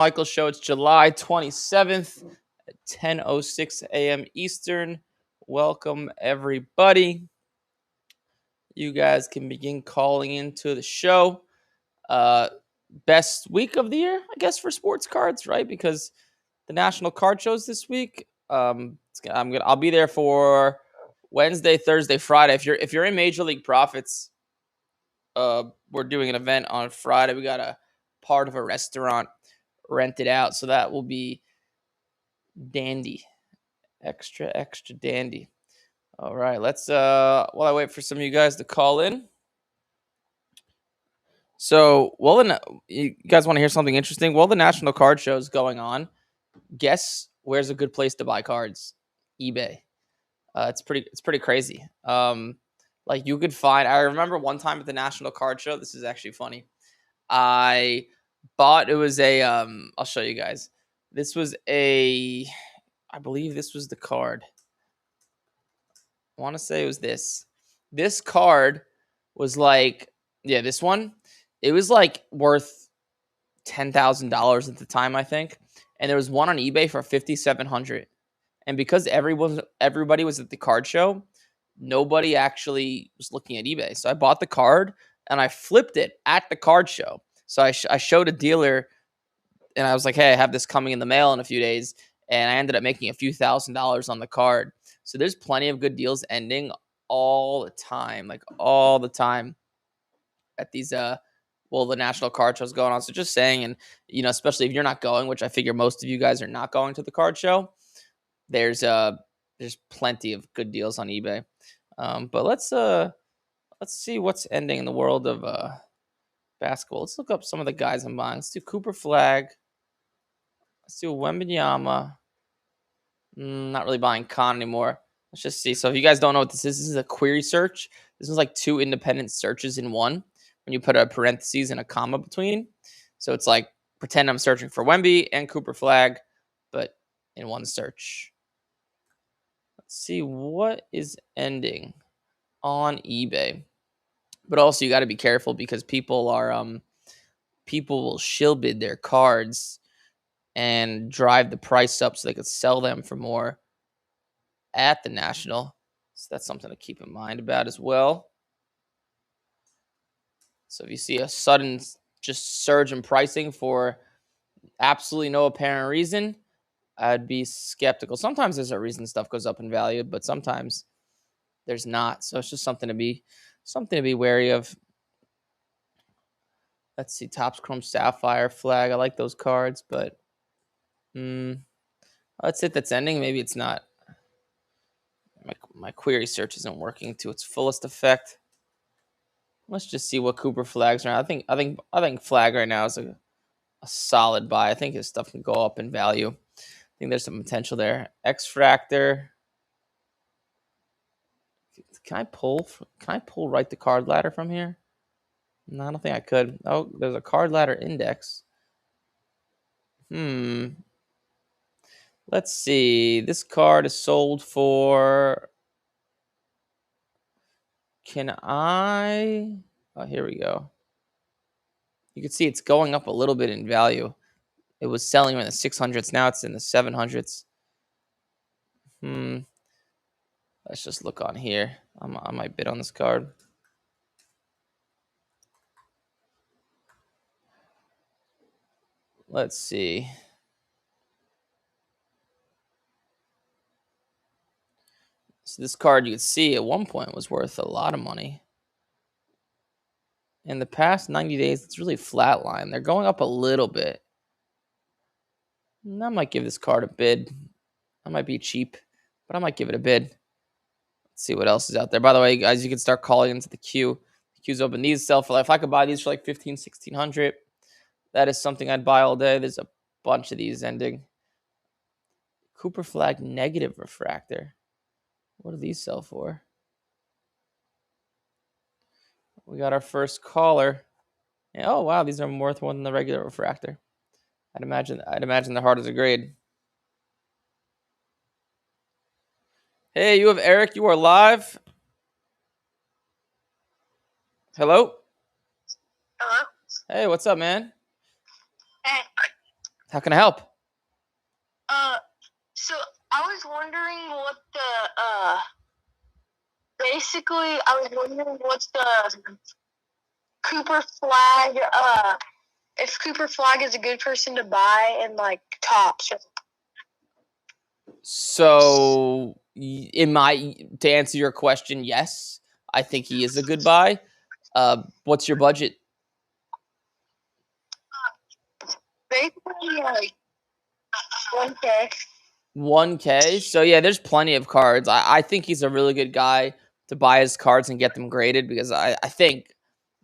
Michael Show. It's July 27th at 10:06 a.m. Eastern. Welcome, everybody. You guys can begin calling into the show. Best week of the year, I guess, for sports cards, right? Because the National Card Show's this week. I'll be there for Wednesday, Thursday, Friday. If you're in Major League Profits, we're doing an event on Friday. We got a part of a restaurant rented out, so that will be dandy, extra dandy. All right, let's while I wait for some of you guys to call in. So, you guys want to hear something interesting? While the National Card Show is going on, guess where's a good place to buy cards? eBay. It's pretty crazy. Like you could find. I remember one time at the National Card Show. This is actually funny. I bought. It was a. I'll show you guys. This was a. I believe this was the card. I want to say it was this. This card was like, yeah, this one. It was like worth $10,000 at the time, I think. And there was one on eBay for $5,700. And because everybody was at the card show, nobody actually was looking at eBay. So I bought the card and I flipped it at the card show. So I showed a dealer and I was like, hey, I have this coming in the mail in a few days. And I ended up making a few $1,000s on the card. So there's plenty of good deals ending all the time, like all the time at these the National Card Show's going on. So just saying, and especially if you're not going, which I figure most of you guys are not going to the card show, there's plenty of good deals on eBay. But let's see what's ending in the world of basketball. Let's look up some of the guys I'm buying. Let's do Cooper Flag. Let's do Wembanyama. Not really buying Khan anymore. Let's just see. So if you guys don't know what this is a query search. This is like two independent searches in one when you put a parentheses and a comma between. So it's like pretend I'm searching for Wemby and Cooper Flag, but in one search. Let's see what is ending on eBay. But also you got to be careful because people will shill bid their cards and drive the price up so they could sell them for more at the National. So that's something to keep in mind about as well. So if you see a sudden just surge in pricing for absolutely no apparent reason, I'd be skeptical. Sometimes there's a reason stuff goes up in value, but sometimes there's not. So it's just something to be wary of. Let's see, Topps Chrome Sapphire Flag. I like those cards, but that's it. That's ending. Maybe it's not. My query search isn't working to its fullest effect. Let's just see what Cooper Flags are. I think Flag right now is a solid buy. I think his stuff can go up in value. I think there's some potential there. X-Fractor. Can I pull right the card ladder from here? No, I don't think I could. Oh, there's a card ladder index. Let's see. This card is sold for. Oh, here we go. You can see it's going up a little bit in value. It was selling in the 600s. Now it's in the 700s. Let's just look on here. I might bid on this card. Let's see. So this card, you can see at one point was worth a lot of money. In the past 90 days, it's really flatlined. They're going up a little bit. And I might give this card a bid. I might be cheap, but I might give it a bid. Let's see what else is out there. By the way, guys, you can start calling into the queue. The queue's open. These sell for, if I could buy these for like $1,500, $1,600, that is something I'd buy all day. There's a bunch of these ending. Cooper Flag negative refractor. What do these sell for? We got our first caller. Oh wow, these are worth more than the regular refractor. I'd imagine they're hard as a grade. Hey, you have Eric. You are live. Hello. Hello. Hey, what's up, man? Hey. How can I help? So I was wondering what I was wondering what's the Cooper Flag, if Cooper Flag is a good person to buy in like Tops. So, to answer your question, yes, I think he is a good buy. What's your budget? Basically, like 1K. 1K. So yeah, there's plenty of cards. I think he's a really good guy to buy his cards and get them graded because I think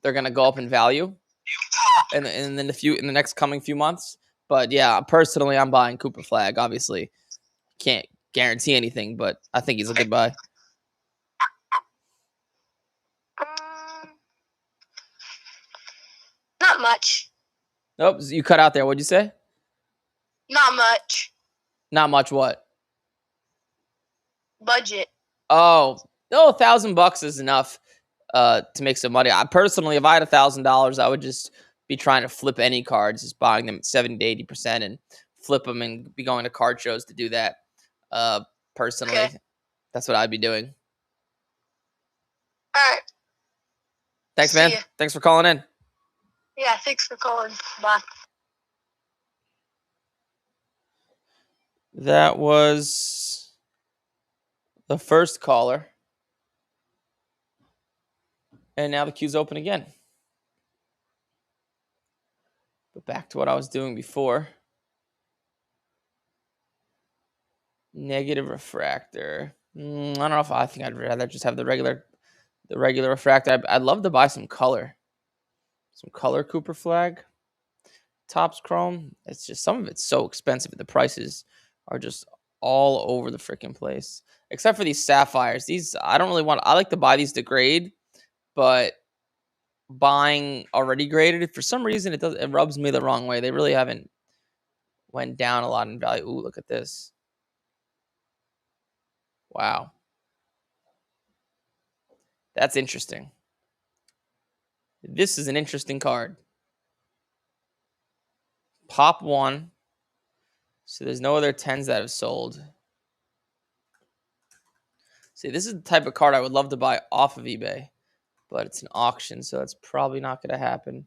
they're gonna go up in value in the next coming few months. But yeah, personally, I'm buying Cooper Flag. Obviously, can't guarantee anything, but I think he's a good buy. Not much. Nope, you cut out there. What'd you say? Not much. Not much. What? Budget. Oh, no, $1,000 is enough to make some money. I personally, if I had $1,000, I would just be trying to flip any cards, just buying them at 70 to 80% and flip them and be going to card shows to do that. Personally, Okay. That's what I'd be doing. All right. Thanks, man. Thanks for calling in. Yeah, thanks for calling. Bye. That was the first caller. And now the queue's open again. But back to what I was doing before. Negative refractor. I don't know if I think I'd rather just have the regular refractor. I'd love to buy some color Cooper Flag. Topps Chrome. It's just some of it's so expensive. The prices are just all over the freaking place. Except for these sapphires. These I don't really want. I like to buy these to grade, but buying already graded, for some reason it rubs me the wrong way. They really haven't went down a lot in value. Ooh, look at this. Wow. That's interesting. This is an interesting card. Pop 1. So there's no other 10s that have sold. See, this is the type of card I would love to buy off of eBay, but it's an auction, so it's probably not going to happen.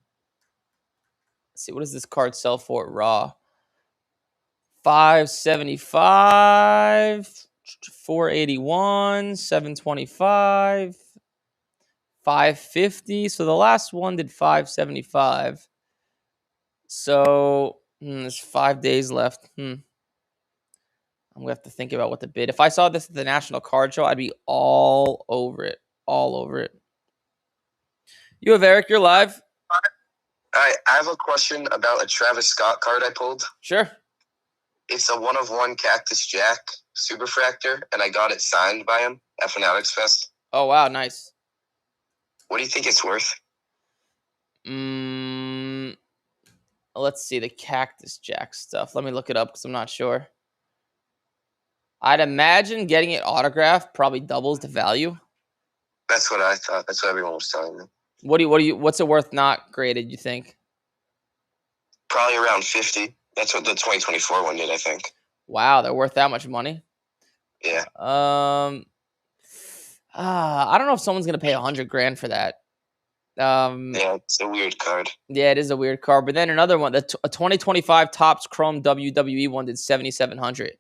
Let's see, what does this card sell for at Raw? $575, $481, $725, $550. So the last one did $575. So there's 5 days left. I'm gonna have to think about what to bid. If I saw this at the National Card Show, I'd be all over it. All over it. You have Eric, you're live. I have a question about a Travis Scott card I pulled. Sure. It's a 1/1 Cactus Jack Superfractor, and I got it signed by him at Fanatics Fest. Oh, wow, nice. What do you think it's worth? Let's see the Cactus Jack stuff. Let me look it up because I'm not sure. I'd imagine getting it autographed probably doubles the value. That's what I thought. That's what everyone was telling me. What's it worth not graded, you think? Probably around 50. That's what the 2024 one did, I think. Wow, they're worth that much money? Yeah. I don't know if someone's gonna pay $100,000 for that. Yeah, it's a weird card. Yeah, it is a weird card. But then another one, a 2025 Topps Chrome WWE one did $7,700.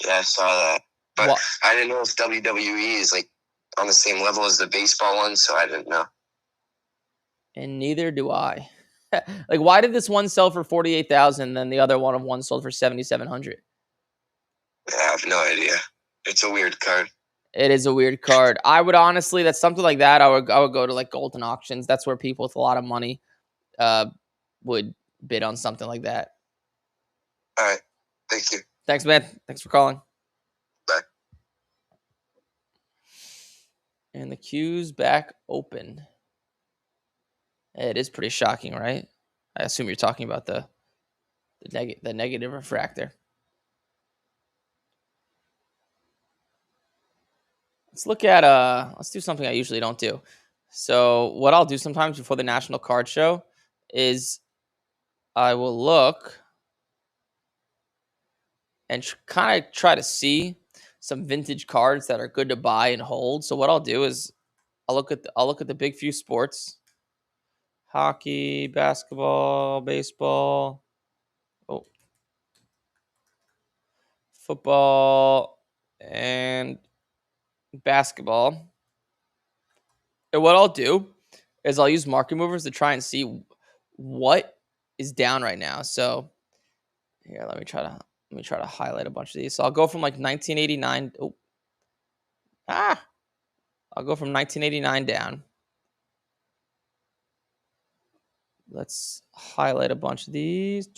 Yeah, I saw that. But I didn't know if WWE is like on the same level as the baseball one, so I didn't know. And neither do I. Like, why did this one sell for $48,000 and then the other one sold for $7,700? I have no idea. It's a weird card. It is a weird card. I would honestly, that's something like that. I would go to like Golden Auctions. That's where people with a lot of money would bid on something like that. All right. Thank you. Thanks, man. Thanks for calling. Bye. And the queue's back open. It is pretty shocking, right? I assume you're talking about the negative refractor. Let's look at let's do something I usually don't do. So what I'll do sometimes before the National Card Show is I will look and kind of try to see some vintage cards that are good to buy and hold. So what I'll do is I'll look at the big few sports: hockey, basketball, baseball, football, and basketball. And what I'll do is I'll use market movers to try and see what is down right now. So here, let me try to highlight a bunch of these. So I'll go from like 1989. I'll go from 1989 down. Let's highlight a bunch of these.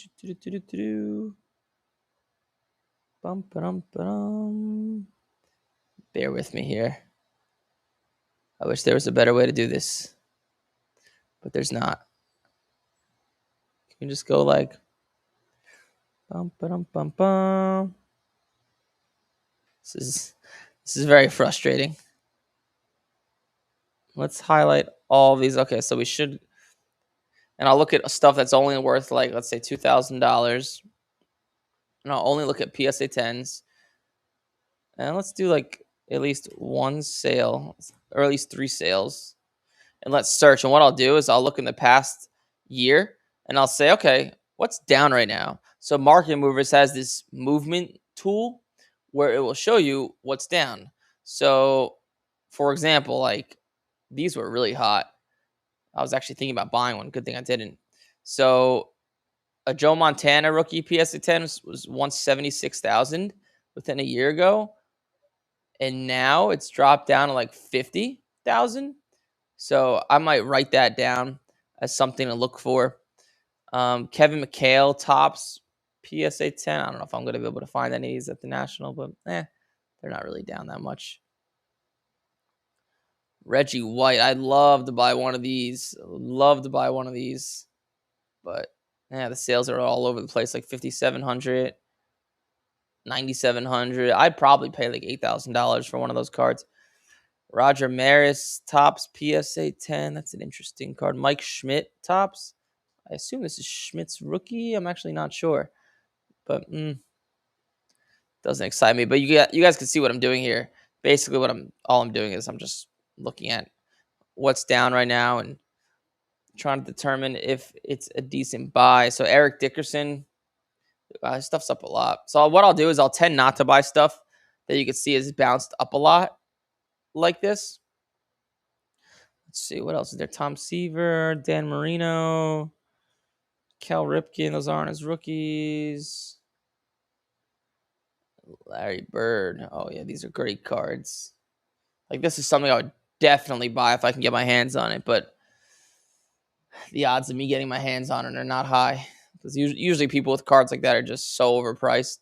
Bear with me here. I wish there was a better way to do this, but there's not. You can just go like This is very frustrating. Let's highlight all these. Okay, so we should, and I'll look at stuff that's only worth like, let's say $2,000, and I'll only look at PSA 10s, and let's do like at least one sale, or at least 3 sales, and let's search. And what I'll do is I'll look in the past year, and I'll say, okay, what's down right now? So Market Movers has this movement tool where it will show you what's down. So, for example, like these were really hot. I was actually thinking about buying one. Good thing I didn't. So a Joe Montana rookie PSA 10 was 176,000 within a year ago, and now it's dropped down to like 50,000. So I might write that down as something to look for. Kevin McHale tops PSA 10. I don't know if I'm going to be able to find any of these at the National, but they're not really down that much. Reggie White. I'd love to buy one of these. But the sales are all over the place, like 5,700, 9,700. I'd probably pay like $8,000 for one of those cards. Roger Maris tops PSA 10. That's an interesting card. Mike Schmidt tops. I assume this is Schmidt's rookie. I'm actually not sure, but doesn't excite me. But you guys can see what I'm doing here. Basically, all I'm doing is I'm just looking at what's down right now and trying to determine if it's a decent buy. So Eric Dickerson, his stuff's up a lot. So what I'll do is I'll tend not to buy stuff that you can see is bounced up a lot like this. Let's see, what else is there? Tom Seaver, Dan Marino, Cal Ripken. Those aren't his rookies. Larry Bird. Oh, yeah, these are great cards. Like, this is something I would definitely buy if I can get my hands on it, but the odds of me getting my hands on it are not high, because usually people with cards like that are just so overpriced.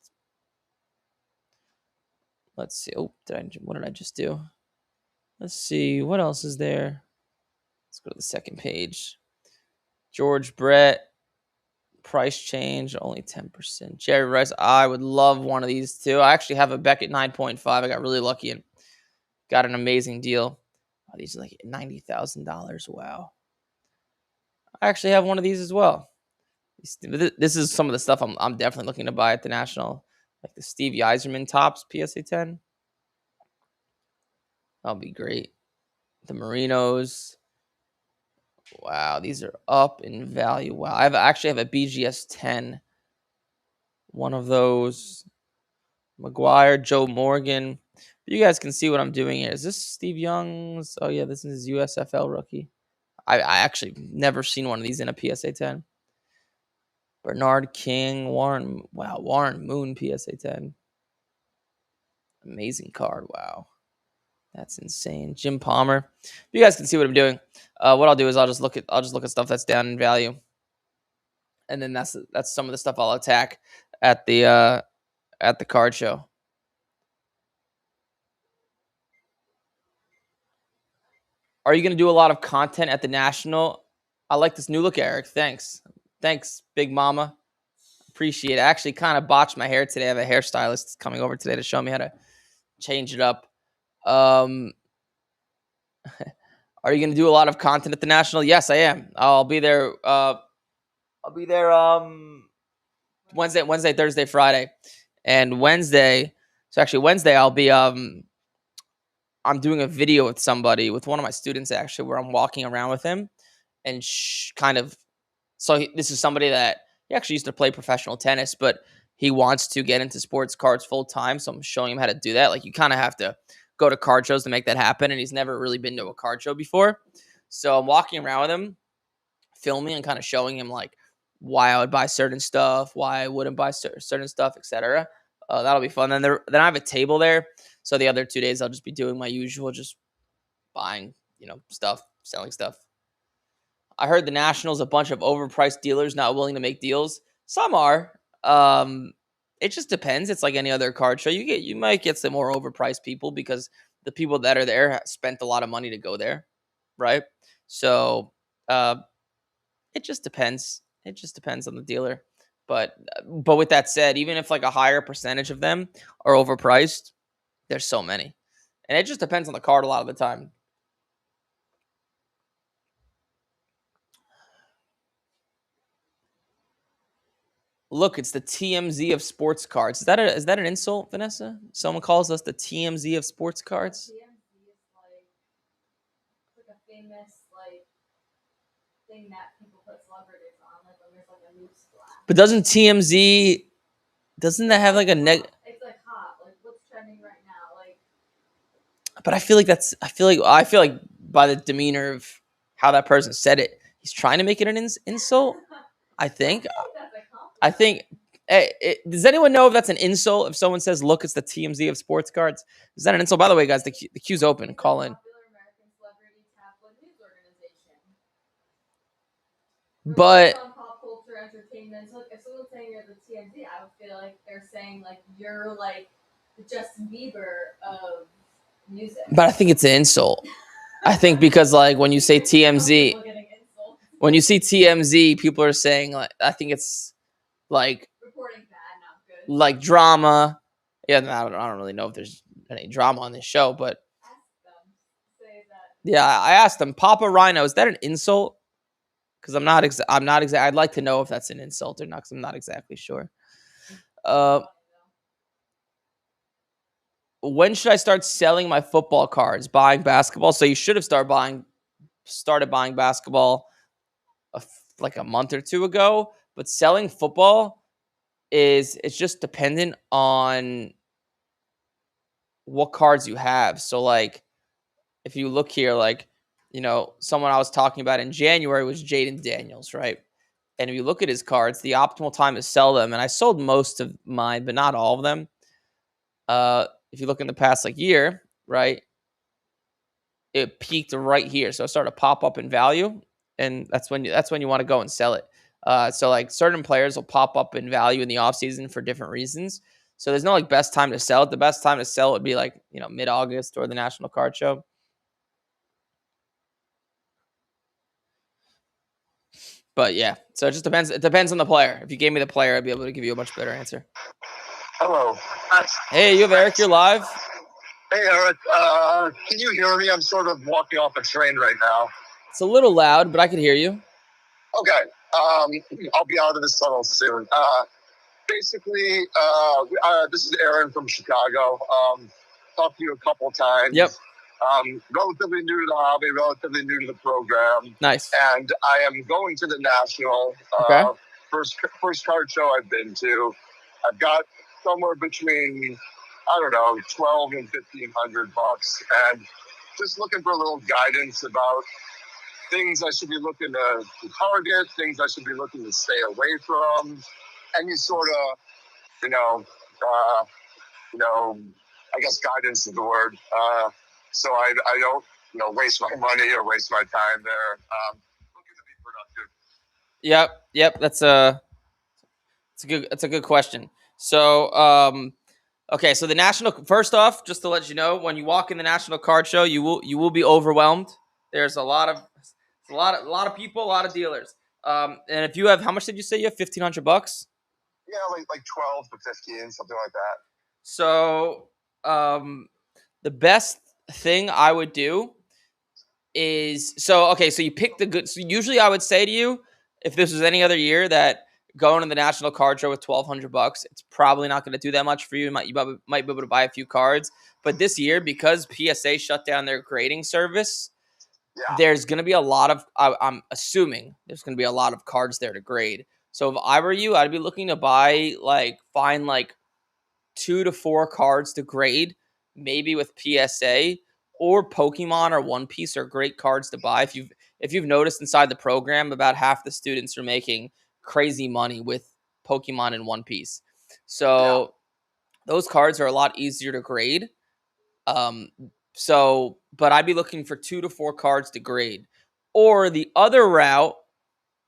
Let's see. Oh, what did I just do? Let's see. What else is there? Let's go to the second page. George Brett. Price change, only 10%. Jerry Rice. I would love one of these too. I actually have a Beckett 9.5. I got really lucky and got an amazing deal. Oh, these are like $90,000. Wow. I actually have one of these as well. This is some of the stuff I'm definitely looking to buy at the National, like the Steve Yzerman tops PSA 10. That'll be great. The Marinos. Wow, these are up in value. Wow, I actually have a BGS 10. One of those. McGuire, Joe Morgan. You guys can see what I'm doing here. Is this Steve Young's? Oh, yeah, this is his USFL rookie. I actually never seen one of these in a PSA 10. Bernard King, Warren Moon, PSA 10. Amazing card. Wow. That's insane. Jim Palmer. You guys can see what I'm doing. What I'll do is I'll just look at stuff that's down in value, and then that's some of the stuff I'll attack at the card show. Are you going to do a lot of content at the National? I like this new look, Eric. Thanks, Big Mama. Appreciate it. I actually kind of botched my hair today. I have a hairstylist coming over today to show me how to change it up. Are you going to do a lot of content at the National? Yes, I am. I'll be there. Wednesday, Thursday, Friday, And Wednesday, I'll be I'm doing a video with somebody, with one of my students actually, where I'm walking around with him and kind of. So this is somebody that he actually used to play professional tennis, but he wants to get into sports cards full time. So I'm showing him how to do that. Like, you kind of have to go to card shows to make that happen, and he's never really been to a card show before. So I'm walking around with him, filming and kind of showing him like why I would buy certain stuff, why I wouldn't buy certain stuff, etc. That'll be fun. Then I have a table there. So the other 2 days I'll just be doing my usual, just buying, stuff, selling stuff. I heard the Nationals, a bunch of overpriced dealers not willing to make deals. Some are. It just depends. It's like any other card show. You might get some more overpriced people because the people that are there spent a lot of money to go there, right? So it just depends. It just depends on the dealer. But with that said, even if like a higher percentage of them are overpriced, there's so many. And it just depends on the card a lot of the time. Look, it's the TMZ of sports cards. Is that an insult, Vanessa? Someone calls us the TMZ of sports cards? TMZ is like a famous thing that people put celebrities on, like when there's like a news flash. But doesn't that have like a It's like hot. Like, what's trending right now? Like, but I feel like by the demeanor of how that person said it, he's trying to make it an insult. I think. Does anyone know if that's an insult? If someone says, "Look, it's the TMZ of sports cards," is that an insult? By the way, guys, the queue's open. Call in. But pop culture entertainment. So, like, if someone's saying you're the TMZ, I would feel like they're saying like you're like the Justin Bieber of music. But I think it's an insult. I think because like when you say TMZ, people are saying like, I think it's like reporting bad, not good. Like drama. Yeah, I don't really know if there's any drama on this show, but ask them, say that. Yeah, I asked them, Papa Rhino, is that an insult? Because I'm not exactly. I'd like to know if that's an insult or not, because I'm not exactly sure. When should I start selling my football cards? Buying basketball. So you should have started buying basketball like a month or two ago. But selling football it's just dependent on what cards you have. So like, if you look here, like, someone I was talking about in January was Jaden Daniels, right? And if you look at his cards, the optimal time to sell them, and I sold most of mine, but not all of them. If you look in the past year, right, it peaked right here. So it started to pop up in value, and that's when you want to go and sell it. So like certain players will pop up in value in the offseason for different reasons. So there's no best time to sell it. The best time to sell would be mid-August or the National Card Show. But yeah, so it just depends. It depends on the player. If you gave me the player, I'd be able to give you a much better answer. Hello. Hey, you have Eric. You're live. Hey, Eric. Can you hear me? I'm sort of walking off a train right now. It's a little loud, but I can hear you. Okay. I'll be out of this tunnel soon. Basically, this is Aaron from Chicago. Talked to you a couple times. Yep. Relatively new to the hobby, relatively new to the program. Nice. And I am going to the National. Okay. First card show I've been to. I've got somewhere between, I don't know, $1,200 and $1,500, and just looking for a little guidance about things I should be looking to target, things I should be looking to stay away from, any sort of, I guess guidance is the word. So I don't, waste my money or waste my time there. Looking to be productive. Yep. That's a good question. So, okay. So the National, first off, just to let you know, when you walk in the National Card Show, you will be overwhelmed. There's a lot of people, a lot of dealers. And if you have, how much did you say you have? $1,500? Yeah, like 12 to 15, something like that. So, the best thing I would do is, so you pick the good. So usually I would say to you, if this was any other year, that going to the National Card Show with $1,200, it's probably not going to do that much for you. You might be able to buy a few cards. But this year, because PSA shut down their grading service, there's going to be a lot of, I'm assuming there's going to be a lot of cards there to grade. So if I were you, I'd be looking to find 2 to 4 cards to grade, maybe with PSA, or Pokemon or One Piece are great cards to buy. If you've noticed inside the program, about half the students are making crazy money with Pokemon and One Piece. So those cards are a lot easier to grade. But I'd be looking for 2 to 4 cards to grade. Or the other route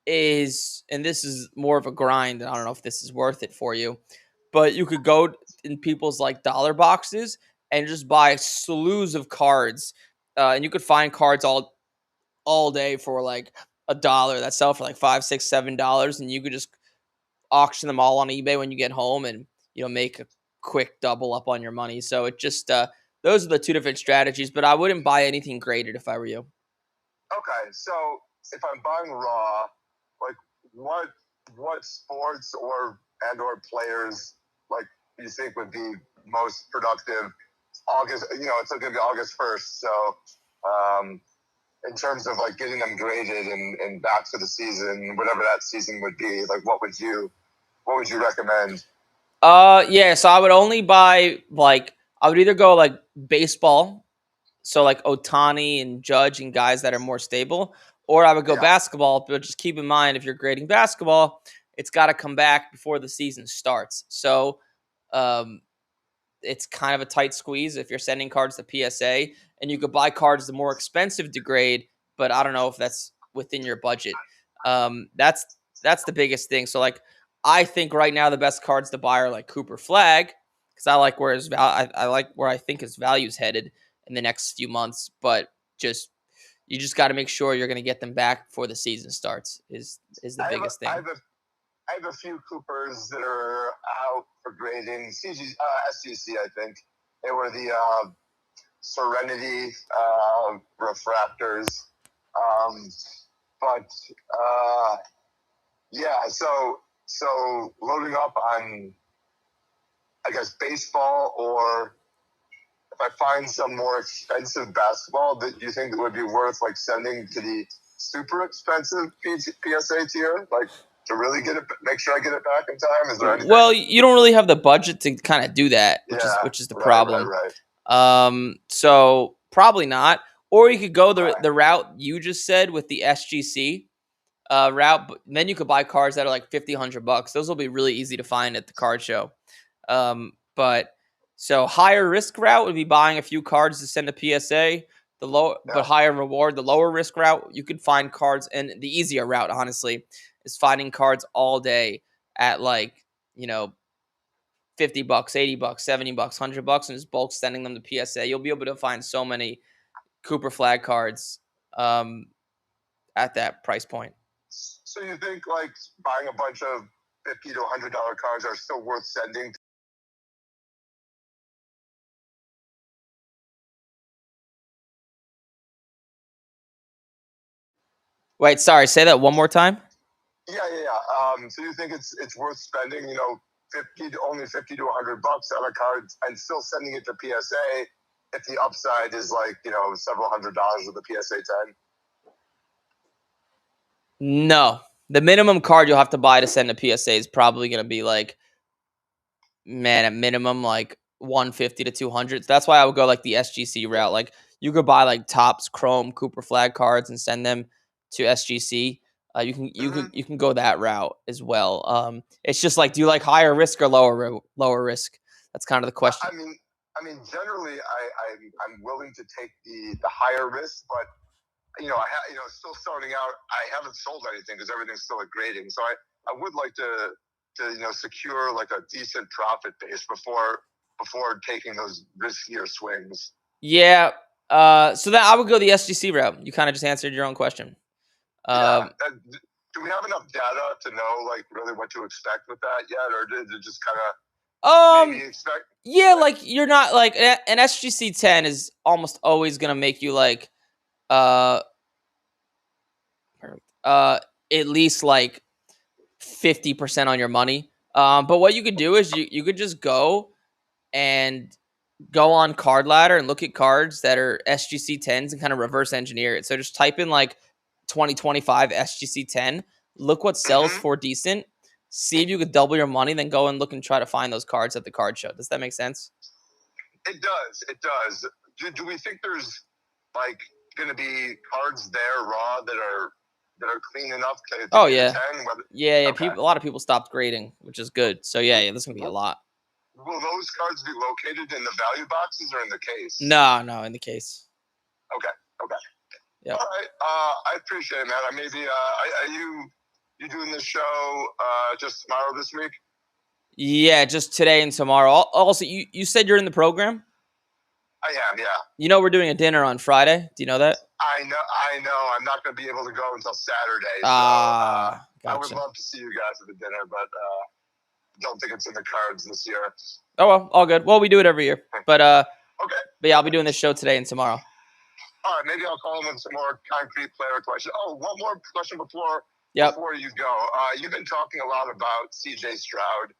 is, and this is more of a grind, and I don't know if this is worth it for you, but you could go in people's dollar boxes and just buy slews of cards. And you could find cards all day for $1 that sell for $5, $6, $7, and you could just auction them all on eBay when you get home and make a quick double up on your money. So it just those are the 2 different strategies, but I wouldn't buy anything graded if I were you. Okay, so if I'm buying raw, what sports or players you think would be most productive August? It's going to be August 1st, so in terms of getting them graded and back for the season, whatever that season would be, what would you recommend? Yeah, so I would only buy I would either go baseball, so Ohtani and Judge and guys that are more stable, or I would go basketball. But just keep in mind, if you're grading basketball, it's got to come back before the season starts. So it's kind of a tight squeeze if you're sending cards to PSA, and you could buy cards the more expensive to grade, but I don't know if that's within your budget. That's the biggest thing. So I think right now the best cards to buy are Cooper Flag, because I like where I think his value's headed in the next few months. But you just got to make sure you're going to get them back before the season starts. Is the biggest thing. I have a few Coopers that are out for grading. SGC, I think. They were the Serenity refractors. So loading up on, I guess, baseball, or if I find some more expensive basketball that you think that would be worth sending to the super expensive PSA tier, to really make sure I get it back in time? Is there anything? Well, you don't really have the budget to kind of do that, which is the problem. Right. So probably not. Or you could go the route you just said with the SGC route, but then you could buy cards that are $50, $100. Those will be really easy to find at the card show. But so higher risk route would be buying a few cards to send to PSA. But higher reward. The lower risk route, you could find cards, and the easier route, honestly, is finding cards all day at $50, $80, $70, $100, and just bulk sending them to PSA. You'll be able to find so many Cooper Flag cards at that price point. So you think buying a bunch of $50 to $100 cards are still worth sending? Wait, sorry, say that one more time. Yeah. So you think it's worth spending, only $50 to $100 on a card and still sending it to PSA if the upside is several $100s with a PSA 10? No, the minimum card you'll have to buy to send to PSA is probably going to be at minimum $150 to $200. So that's why I would go the SGC route. You could buy Topps Chrome Cooper Flag cards and send them to SGC. You can go that route as well. It's just do you like higher risk or lower risk? That's kind of the question. I mean, generally, I'm willing to take the higher risk, but still starting out, I haven't sold anything because everything's still at grading. So I would like to secure a decent profit base before taking those riskier swings. Yeah. So then I would go the SGC route. You kind of just answered your own question. Do we have enough data to know really what to expect with that yet, or did it just kind of maybe expect? Yeah, you're not an SGC 10 is almost always gonna make you at least 50% on your money. But what you could do is you could just go on Card Ladder and look at cards that are SGC 10s and kind of reverse engineer it. So just type in like 2025 SGC 10, look what sells for decent, see if you could double your money, then go and look and try to find those cards at the card show. Does that make sense? It does. It does. Do we think there's like going to be cards there raw that are clean enough to oh get yeah. a 10? Yeah. Okay. A lot of people stopped grading, which is good. So yeah, there's going to be a lot. Will those cards be located in the value boxes or in the case? No, in the case. Okay. Yeah. All right. I appreciate it, man. Maybe are you doing this show just tomorrow this week? Yeah, just today and tomorrow. Also, you said you're in the program? I am, yeah. You know we're doing a dinner on Friday. Do you know that? I know. I'm not going to be able to go until Saturday. So Gotcha. I would love to see you guys at the dinner, but don't think it's in the cards this year. Oh, well, all good. Well, we do it every year. But okay. But yeah, I'll be doing this show today and tomorrow. All right, maybe I'll call him with some more concrete player questions. Oh, one more question before you go. You've been talking a lot about CJ Stroud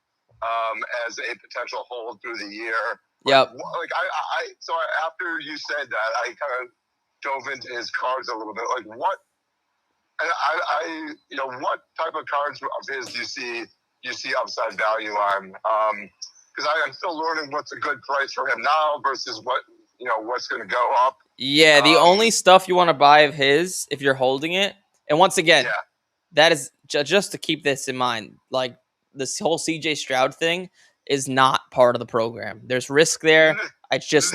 as a potential hold through the year. Yep. Like so after you said that, I kind of dove into his cards a little bit. Like what? What type of cards of his do you see upside value on? Because I'm still learning what's a good price for him now versus what's going to go up. Yeah, the only stuff you want to buy of his, if you're holding it, and once again, that is just to keep this in mind, like this whole CJ Stroud thing is not part of the program. There's risk there. It's just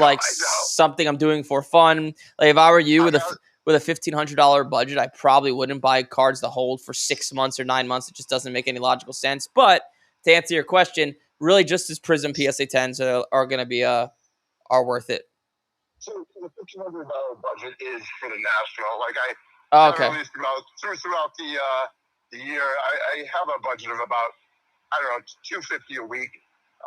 something I'm doing for fun. Like if I were you with a $1,500 budget, I probably wouldn't buy cards to hold for 6 months or 9 months. It just doesn't make any logical sense. But to answer your question, really just as Prism PSA 10s are going to be are worth it. So the $1,500 budget is for the national. Like okay. Throughout the year, I have a budget of about $250 a week.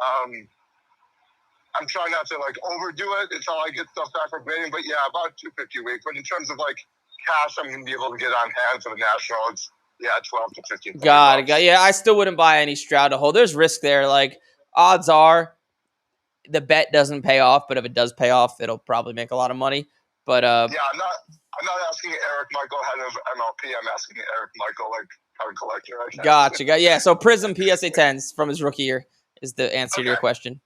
I'm trying not to overdo it until I get stuff back from grading, but yeah, about $250 a week. But in terms of cash, I'm gonna be able to get on hand for the national. It's $12 to $15. Got it. Yeah, I still wouldn't buy any Stroud to hold. There's risk there. Like odds are, the bet doesn't pay off, but if it does pay off, it'll probably make a lot of money. But I'm not asking Eric Michael, head of MLP. I'm asking Eric Michael, card collector. Gotcha. Yeah. So Prism PSA 10s from his rookie year is the answer to your question.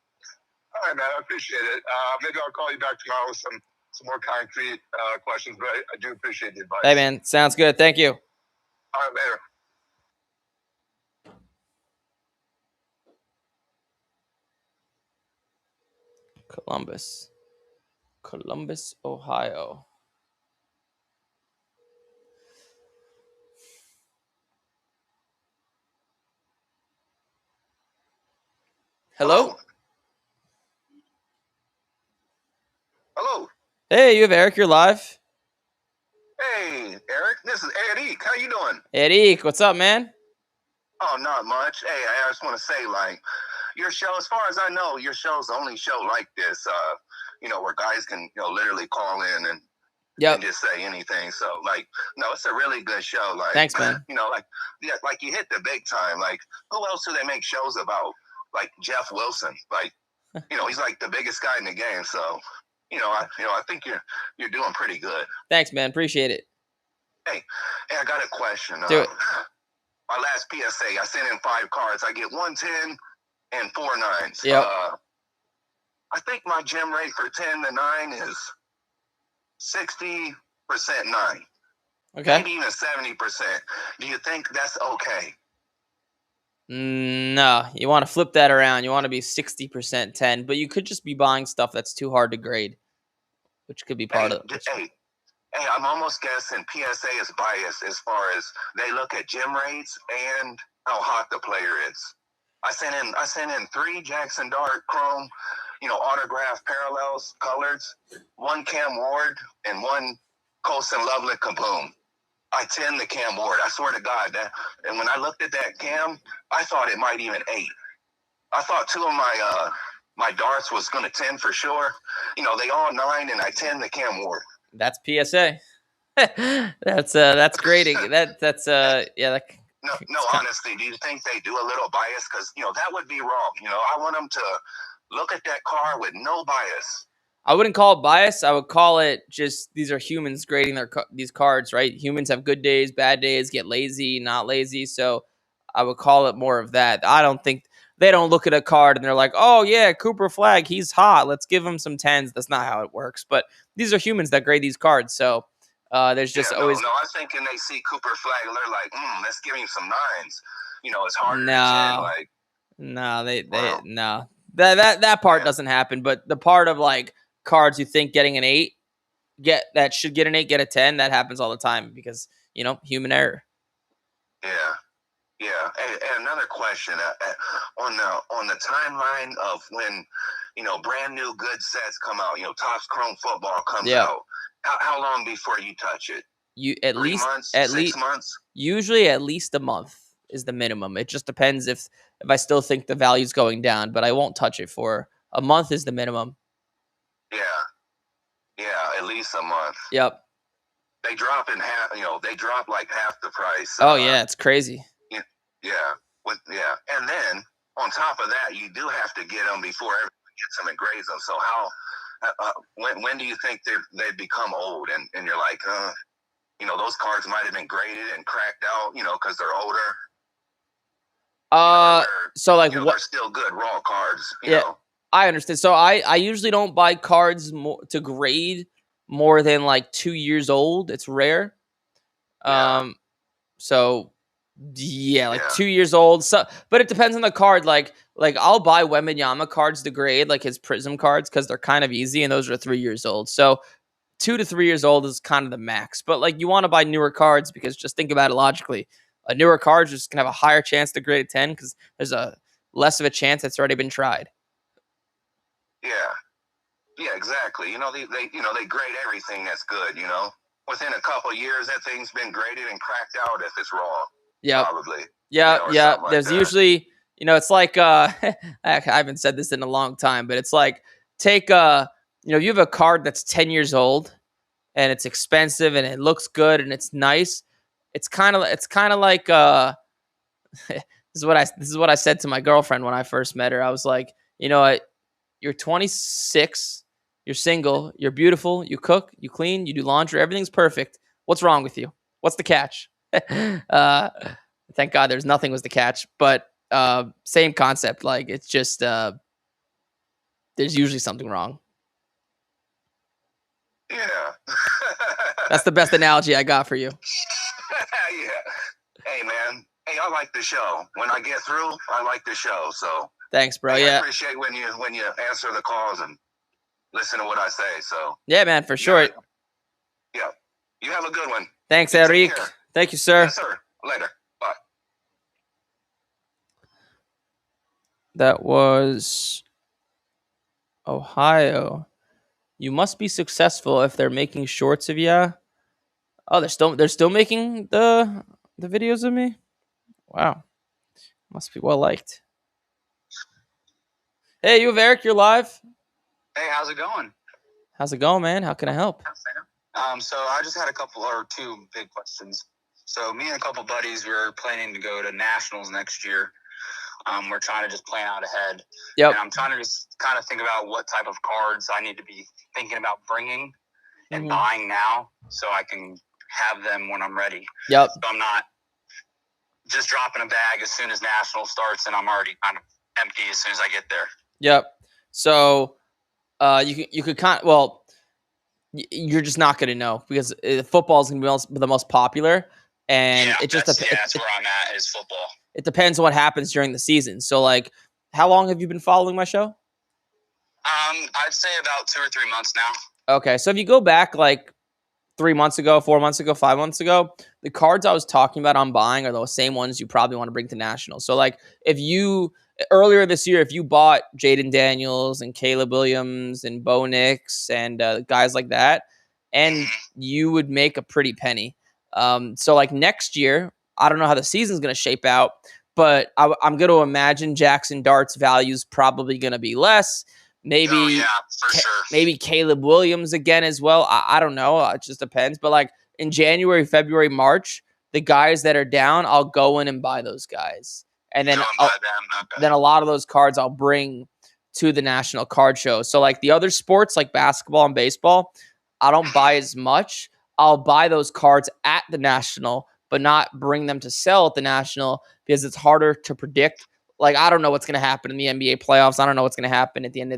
All right, man. I appreciate it. Maybe I'll call you back tomorrow with some more concrete questions, but I do appreciate the advice. Hey, man. Sounds good. Thank you. All right, later. Columbus, Ohio. Hello? Hello. Hey, you have Eric. You're live. Hey, Eric. This is Ed Eek. How you doing? Ed Eek. What's up, man? Oh, not much. Hey, I just want to say, your show, as far as I know, your show's the only show like this, where guys can, literally call in and just say anything. So, it's a really good show. Thanks, man. You hit the big time. Who else do they make shows about? Jeff Wilson. He's the biggest guy in the game. So, I think you're doing pretty good. Thanks, man. Appreciate it. Hey, I got a question. Do it. My last PSA, I sent in 5 cards. I get 110 and 4 9s. Yep. I think my gem rate for 10 to 9 is 60% 9. Okay. Maybe even 70%. Do you think that's okay? No, you want to flip that around. You want to be 60% 10, but you could just be buying stuff that's too hard to grade, which could be part of it. Hey, I'm almost guessing PSA is biased as far as they look at gem rates and how hot the player is. I sent in 3 Jackson Dart Chrome, autograph parallels, colors, 1 Cam Ward, and 1 Colson Lovely Kaboom. I 10 the Cam Ward. I swear to God. And when I looked at that Cam, I thought it might even 8. I thought 2 of my darts was going to 10 for sure. They all 9, and I 10 the Cam Ward. That's PSA. That's grading. That No, It's kinda- honestly, do you think they do a little bias? Because, that would be wrong. I want them to look at that car with no bias. I wouldn't call it bias. I would call it just these are humans grading these cards, right? Humans have good days, bad days, get lazy, not lazy. So I would call it more of that. I don't think they don't look at a card and they're like, oh yeah, Cooper Flag, he's hot. Let's give him some 10s. That's not how it works. But these are humans that grade these cards. So there's just always. No, I'm thinking they see Cooper Flag and they're like, let's give him some 9s. It's harder No. to 10. Like, No, they Wow. no. That part Yeah. doesn't happen, but the part of like cards you think getting an 8 should get an 8, get a 10, that happens all the time because, human error. yeah. And another question on the timeline of when, brand new good sets come out, Topps Chrome Football comes Yeah. out. How long before you touch it? You at 3 least months, at 6 least months? usually at least a month is the minimum. It just depends if I still think the value's going down, but I won't touch it for a month is the minimum. Yeah, at least a month. Yep. They drop in half. They drop like half the price. Oh yeah, it's crazy. Yeah. And then on top of that, you do have to get them before everyone gets them and grades them. So when do you think they become old and you're like, those cards might have been graded and cracked out, because they're older. So like what? what? They're still good raw cards. You Yeah. know? I understand. So I usually don't buy cards to grade more than like 2 years old. It's rare. Yeah. So yeah, like Yeah. 2 years old. So, but it depends on the card. Like I'll buy Wembanyama cards to grade, like his Prism cards, because they're kind of easy, and those are 3 years old. So 2 to 3 years old is kind of the max. But like you want to buy newer cards because just think about it logically. A newer card is just gonna have a higher chance to grade a 10 because there's a less of a chance it's already been tried. Yeah, exactly. They grade everything that's good. Within a couple of years, that thing's been graded and cracked out if it's raw. Yeah. Probably. Yeah, or yeah. something like There's that. usually, it's like I haven't said this in a long time, but it's like take you have a card that's 10 years old and it's expensive and it looks good and it's nice. It's kind of like this is what I said to my girlfriend when I first met her. I was like, you're 26, you're single, you're beautiful, you cook, you clean, you do laundry, everything's perfect. What's wrong with you? What's the catch? Thank God there's nothing was the catch, but same concept. Like it's just there's usually something wrong. Yeah. That's the best analogy I got for you. Yeah. Hey, man. Hey, I like the show. When I get through, I like the show. So Thanks, bro. I Yeah, appreciate when you answer the calls and listen to what I say. So yeah, man, for sure. Yeah. You have a good one. Thanks, Take Eric. care. Thank you, sir. Yes, sir. Later. Bye. That was Ohio. You must be successful if they're making shorts of you. Oh, they're still making the videos of me. Wow, must be well liked. Hey, you have Eric. You're live. Hey, how's it going? How's it going, man? How can I help? So I just had two big questions. So me and a couple buddies, we're planning to go to nationals next year. We're trying to just plan out ahead. Yep. And I'm trying to just kind of think about what type of cards I need to be thinking about bringing and buying now so I can have them when I'm ready. Yep. So I'm not just dropping a bag as soon as national starts and I'm already kind of empty as soon as I get there. Yep. So you could you're just not going to know because football is going to be the most popular, and it just that's where I'm at is football. It depends on what happens during the season. So, like, how long have you been following my show? I'd say about 2 or 3 months now. Okay, so if you go back like 3 months ago, 4 months ago, 5 months ago, the cards I was talking about on buying are those same ones you probably want to bring to nationals. So, like, if you earlier this year, if you bought Jaden Daniels and Caleb Williams and Bo Nix and guys like that, and you would make a pretty penny. So, like next year, I don't know how the season's going to shape out, but I'm going to imagine Jackson Dart's value is probably going to be less. Maybe, for sure. Maybe Caleb Williams again as well. I don't know. It just depends. But like in January, February, March, the guys that are down, I'll go in and buy those guys. And then, Go and buy them. Okay. then a lot of those cards I'll bring to the national card show. So like the other sports like basketball and baseball, I don't buy as much. I'll buy those cards at the national, but not bring them to sell at the national because it's harder to predict. Like I don't know what's going to happen in the NBA playoffs. I don't know what's going to happen at the end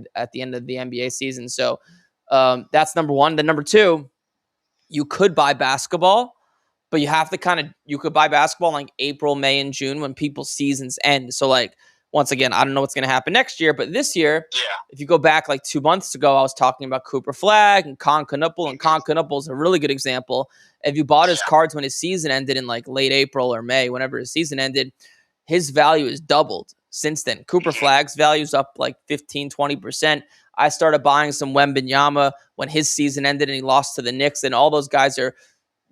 of the NBA season. So that's number one. Then number two, you could buy basketball, but you have to you could buy basketball in like April, May, and June when people's seasons end. So like, once again, I don't know what's going to happen next year, but this year, if you go back like 2 months ago, I was talking about Cooper Flagg and Con Knuppel, and Con Knuppel is a really good example. If you bought his cards when his season ended in like late April or May, whenever his season ended, his value has doubled since then. Cooper Flagg's value is up like 15, 20%. I started buying some Wembanyama when his season ended and he lost to the Knicks, and all those guys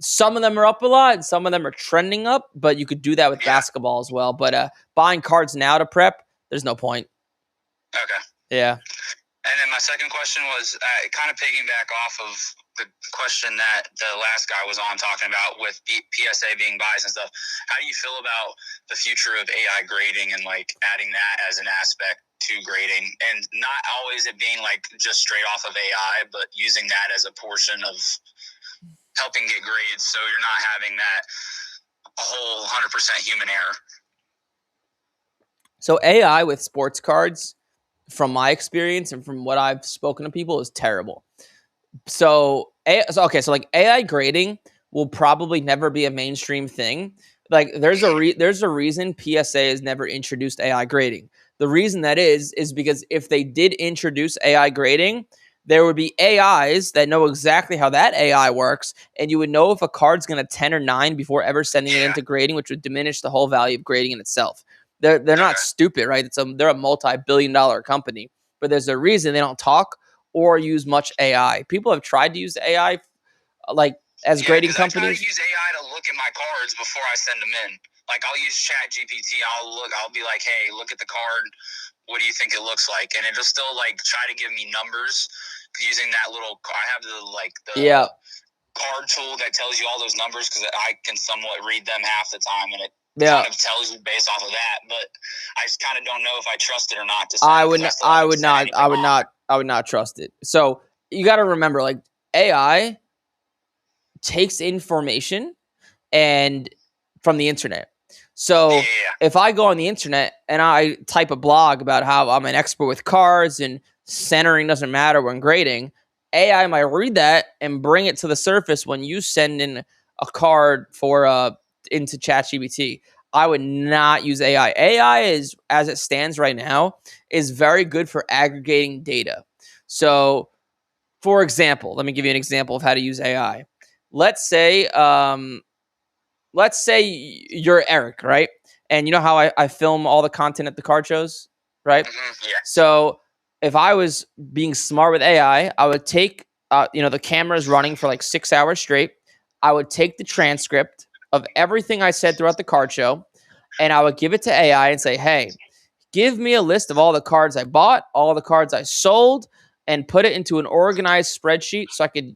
some of them are up a lot and some of them are trending up, but you could do that with basketball as well. But buying cards now to prep, there's no point. Okay. Yeah. And then my second question was kind of piggyback off of the question that the last guy was on talking about with PSA being biased and stuff. How do you feel about the future of AI grading and like adding that as an aspect to grading, and not always it being like just straight off of AI, but using that as a portion of helping get grades, so you're not having that whole 100% human error? So AI with sports cards, from my experience and from what I've spoken to people, is terrible. So like AI grading will probably never be a mainstream thing. Like there's a reason PSA has never introduced AI grading. The reason that is because if they did introduce AI grading, there would be AIs that know exactly how that AI works, and you would know if a card's going to 10 or 9 before ever sending it into grading, which would diminish the whole value of grading in itself. They're not stupid, right? They're a multi-billion-dollar company, but there's a reason they don't talk or use much AI. People have tried to use AI like as grading companies. I try to use AI to look at my cards before I send them in. Like I'll use ChatGPT. I'll be like, hey, look at the card. What do you think it looks like? And it'll still like try to give me numbers using that little. I have the card tool that tells you all those numbers because I can somewhat read them half the time, and it kind of tells you based off of that. But I just kind of don't know if I trust it or not. I would not trust it. So you got to remember, like AI takes information and from the internet. So if I go on the internet and I type a blog about how I'm an expert with cards and centering doesn't matter when grading, AI might read that and bring it to the surface when you send in a card into ChatGPT. I would not use AI. AI is, as it stands right now, is very good for aggregating data. So, for example, let me give you an example of how to use AI. Let's say you're Eric, right? And you know how I film all the content at the card shows, right? Yeah. So if I was being smart with AI, I would take, the camera's running for like 6 hours straight. I would take the transcript of everything I said throughout the card show, and I would give it to AI and say, hey, give me a list of all the cards I bought, all the cards I sold, and put it into an organized spreadsheet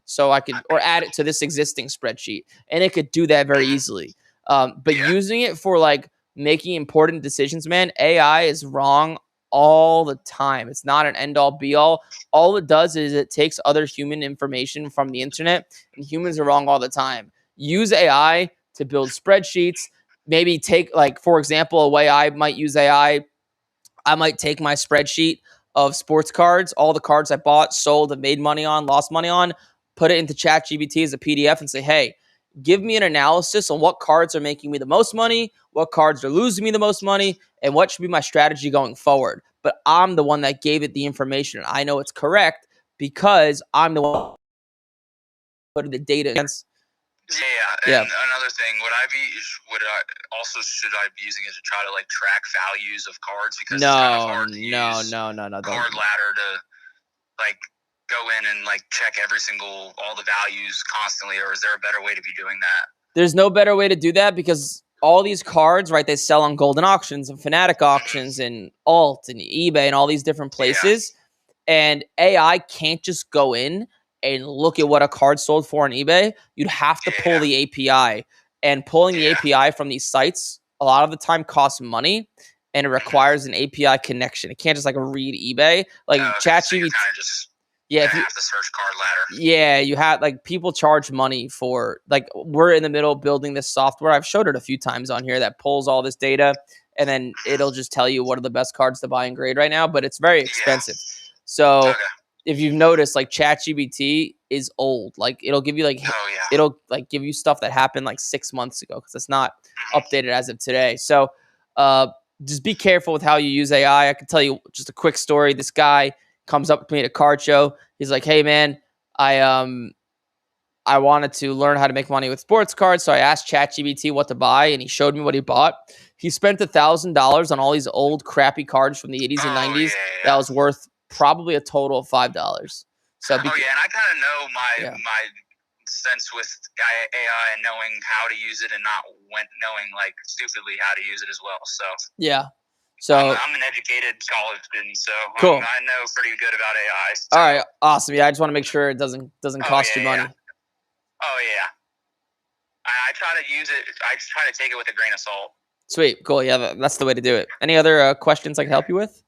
so I could or add it to this existing spreadsheet. And it could do that very easily. But using it for like making important decisions, man, AI is wrong all the time. It's not an end all be all. All it does is it takes other human information from the internet, and humans are wrong all the time. Use AI to build spreadsheets. Maybe take, like, for example, a way I might use AI, I might take my spreadsheet of sports cards, all the cards I bought, sold, and made money on, lost money on, put it into ChatGPT as a PDF and say, hey, give me an analysis on what cards are making me the most money, what cards are losing me the most money, and what should be my strategy going forward. But I'm the one that gave it the information, and I know it's correct because I'm the one putting the data against. And another thing, should I be using it to try to like track values of cards? Because it's kind of hard to use card ladder to like go in and like check all the values constantly, or is there a better way to be doing that? There's no better way to do that because all these cards, right, they sell on Golden Auctions and Fanatic Auctions and Alt and eBay and all these different places. And AI can't just go in and look at what a card sold for on eBay. You'd have to pull the API. And pulling the API from these sites a lot of the time costs money, and it requires an API connection. It can't just like read eBay. Like ChatGPT. So you're kind of just yeah, have to search card ladder. Yeah, you have like people charge money for like we're in the middle of building this software. I've showed it a few times on here that pulls all this data, and then it'll just tell you what are the best cards to buy and grade right now. But it's very expensive. So if you've noticed, like ChatGPT is old. Like it'll give you it'll like give you stuff that happened like 6 months ago because it's not updated as of today. So just be careful with how you use AI. I can tell you just a quick story. This guy comes up to me at a card show. He's like, "Hey man, I wanted to learn how to make money with sports cards, so I asked ChatGPT what to buy, and he showed me what he bought. He spent $1,000 on all these old crappy cards from the 80s and 90s. That was worth probably a total of $5. So and I kind of know my sense with AI and knowing how to use it and not knowing like stupidly how to use it as well. So yeah. So I'm an educated college student, so cool. I know pretty good about AI. So. All right, awesome. Yeah, I just want to make sure it doesn't cost you money. Oh yeah. I try to use it. I just try to take it with a grain of salt. Sweet, cool. Yeah, that's the way to do it. Any other questions I can help you with?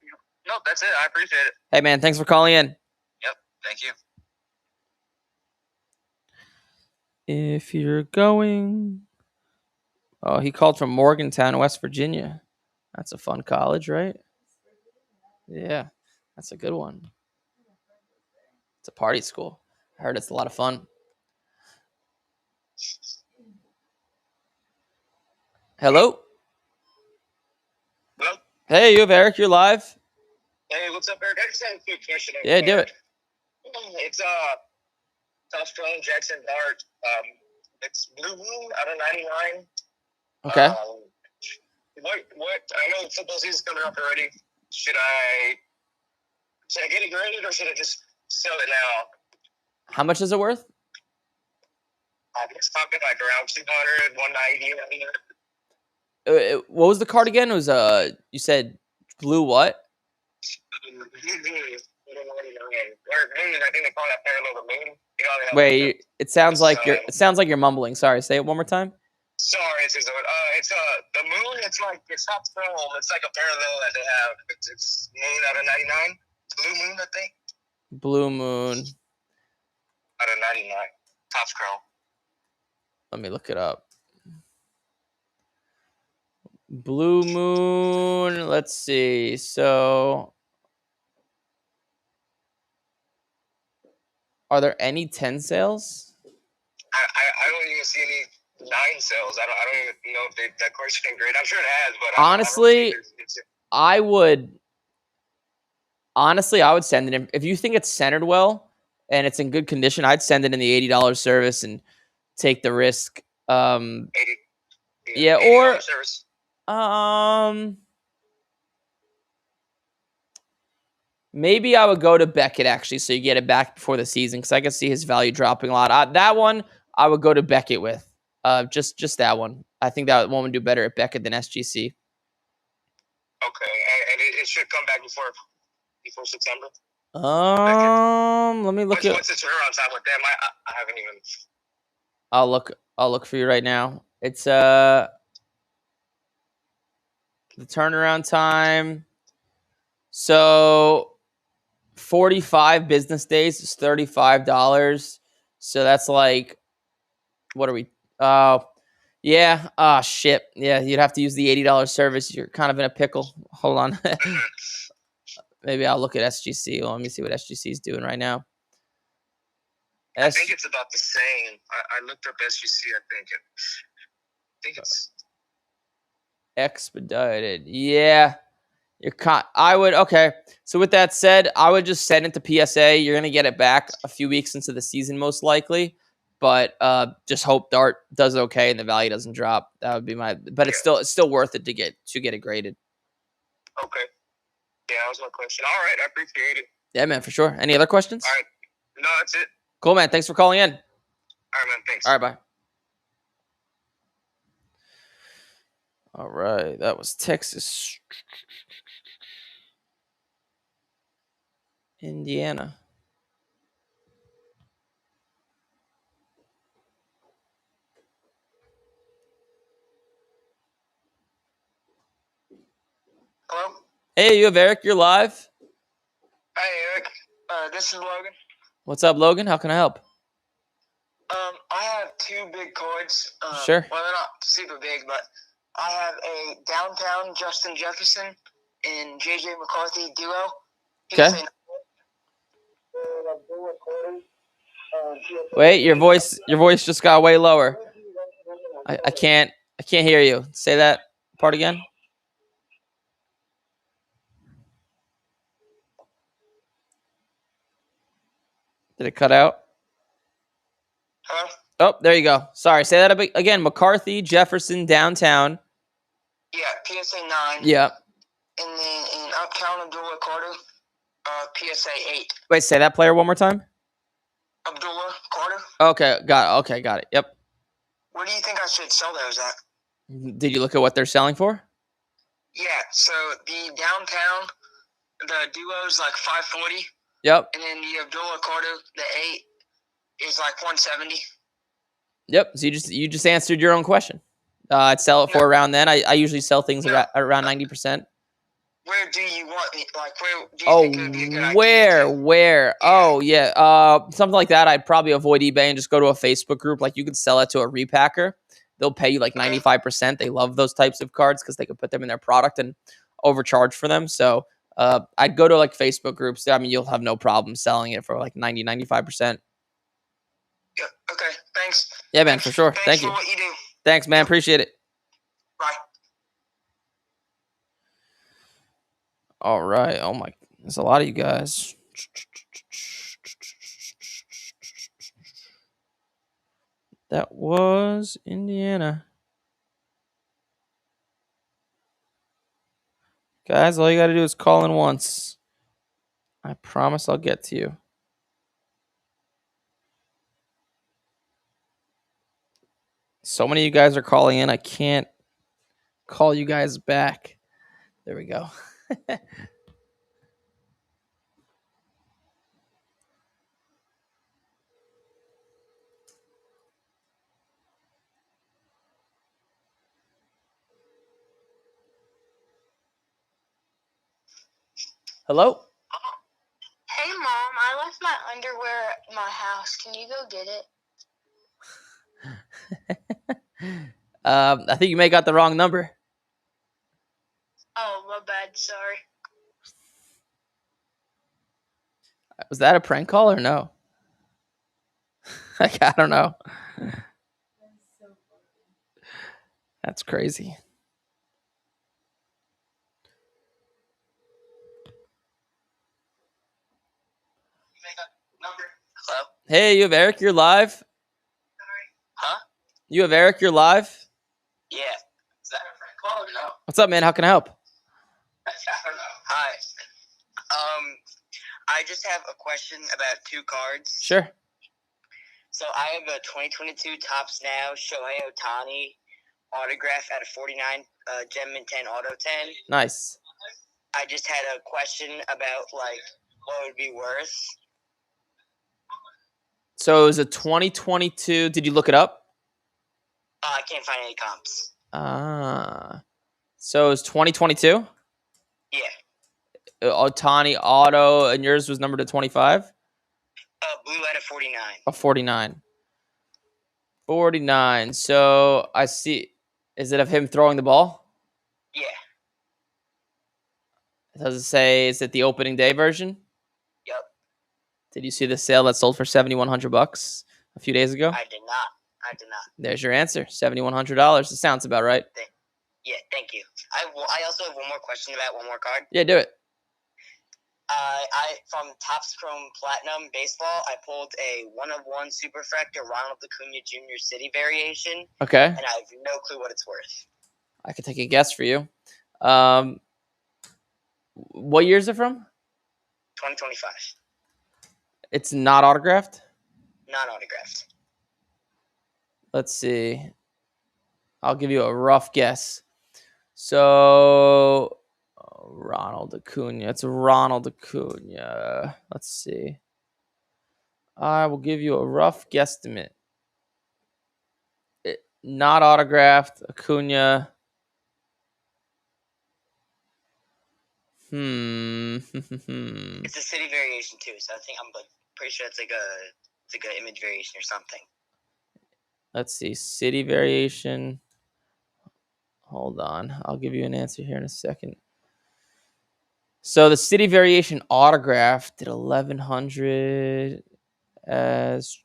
Nope, that's it. I appreciate it. Hey man, thanks for calling in. Yep, thank you. If you're going... Oh, he called from Morgantown, West Virginia. That's a fun college, right? Yeah, that's a good one. It's a party school. I heard it's a lot of fun. Hello? Hello? Hey, you have Eric. You're live. Hey, what's up, Eric? I just have a quick question. Yeah, do it. It's Top Strong Jackson Dart. It's Blue Moon out of 99. Okay. What? I know football season's coming up already. Should I get it graded or should I just sell it now? How much is it worth? It's talking like around 200, 190. What was the card again? It was you said blue what? Blue Moon, 99. Or Moon, I think they call that parallel to Moon. Wait, it sounds like you're mumbling. Sorry, say it one more time. Sorry, it's the Moon. It's not film. It's like a parallel that they have. It's Moon out of 99. Blue Moon, I think. Blue Moon out of 99. Top Scroll. Let me look it up. Blue Moon. Let's see. So, are there any 10 sales? I don't even see any 9 sales. I don't even know if that course can grade. I'm sure it has, but honestly, I would send it in. If you think it's centered well and it's in good condition, I'd send it in the $80 service and take the risk. 80, yeah, or service. Maybe I would go to Beckett actually, so you get it back before the season because I can see his value dropping a lot. That one I would go to Beckett with. Just that one. I think that one would do better at Beckett than SGC. Okay, and it should come back before September. Let me look at. What's the turnaround time with them? I haven't even. I'll look for you right now. It's the turnaround time. So 45 business days is $35. So that's like, what are we? Yeah. Oh shit. Yeah, you'd have to use the $80 service. You're kind of in a pickle. Hold on. Maybe I'll look at SGC. Well, let me see what SGC is doing right now. I think it's about the same. I looked up SGC. I think it's expedited. Yeah. Okay. So with that said, I would just send it to PSA. You're gonna get it back a few weeks into the season, most likely. But just hope Dart does okay and the value doesn't drop. That would be my. But it's still worth it to get it graded. Okay. Yeah, that was my question. All right, I appreciate it. Yeah, man, for sure. Any other questions? All right. No, that's it. Cool, man. Thanks for calling in. All right, man. Thanks. All right, bye. All right, that was Texas. Indiana. Hey, you have Eric. You're live. Hi, Eric. This is Logan. What's up, Logan? How can I help? I have two big cards. Sure. Well, they're not super big, but I have a downtown Justin Jefferson and JJ McCarthy duo. Okay. Wait, your voice just got way lower. I can't hear you. Say that part again. Did it cut out? Huh? Oh, there you go. Sorry. Say that again. McCarthy, Jefferson, downtown. Yeah, PSA 9. Yeah. And then in Uptown, Abdullah Carter, PSA 8. Wait, say that player one more time. Abdullah Carter. Okay, got it. Yep. Where do you think I should sell those at? Did you look at what they're selling for? Yeah, so the downtown, the duo's like 540. Yep. And then the Abdullah Carter, the 8, is like 170. Yep. So you just answered your own question. I'd sell it for around then. I usually sell things around 90%. Where do you want me? Like, where do you think it would be a good idea? Where? Yeah. Oh, yeah. Something like that. I'd probably avoid eBay and just go to a Facebook group. Like, you could sell it to a repacker. They'll pay you like 95%. They love those types of cards because they can put them in their product and overcharge for them. So I'd go to like Facebook groups. I mean, you'll have no problem selling it for like 95%. Yeah, okay, thanks. Yeah, man, for sure. Thank you. Thanks for what you do. Thanks, man. Appreciate it. Bye. All right. Oh, my. There's a lot of you guys. That was Indiana. Guys, all you got to do is call in once. I promise I'll get to you. So many of you guys are calling in. I can't call you guys back. There we go. Hello? Hey, Mom, I left my underwear at my house. Can you go get it? I think you may have got the wrong number. Oh, my bad. Sorry. Was that a prank call or no? Like, I don't know. That's crazy. Hello? Hey, you have Eric. You're live. Huh? You have Eric. You're live. Yeah. Is that a prank call or no? What's up, man? How can I help? I don't know. Hi. I just have a question about two cards. Sure. So I have a 2022 Topps Now Shohei Ohtani autograph at a 49 Gem Mint 10 Auto 10. Nice. I just had a question about like what it would be worth. So it was a 2022. Did you look it up? I can't find any comps. So it was 2022? Yeah. Ohtani auto, and yours was numbered to 25? Blue at a 49. A 49. 49. So I see. Is it of him throwing the ball? Yeah. Does it say, is it the opening day version? Yep. Did you see the sale that sold for $7,100 a few days ago? I did not. There's your answer. $7,100. It sounds about right. Yeah, thank you. I also have one more question about one more card. Yeah, do it. I from Topps Chrome Platinum Baseball, I pulled a 1/1 Superfractor Ronald Acuna Jr. City variation. Okay. And I have no clue what it's worth. I could take a guess for you. What year is it from? 2025. It's not autographed? Not autographed. Let's see. I'll give you a rough guess. So, Ronald Acuna. It's Ronald Acuna. Let's see. I will give you a rough guesstimate. Not autographed. Acuna. It's a city variation too, so I think I'm like pretty sure it's like a image variation or something. Let's see, city variation. Hold on, I'll give you an answer here in a second. So the city variation autograph did 1,100 as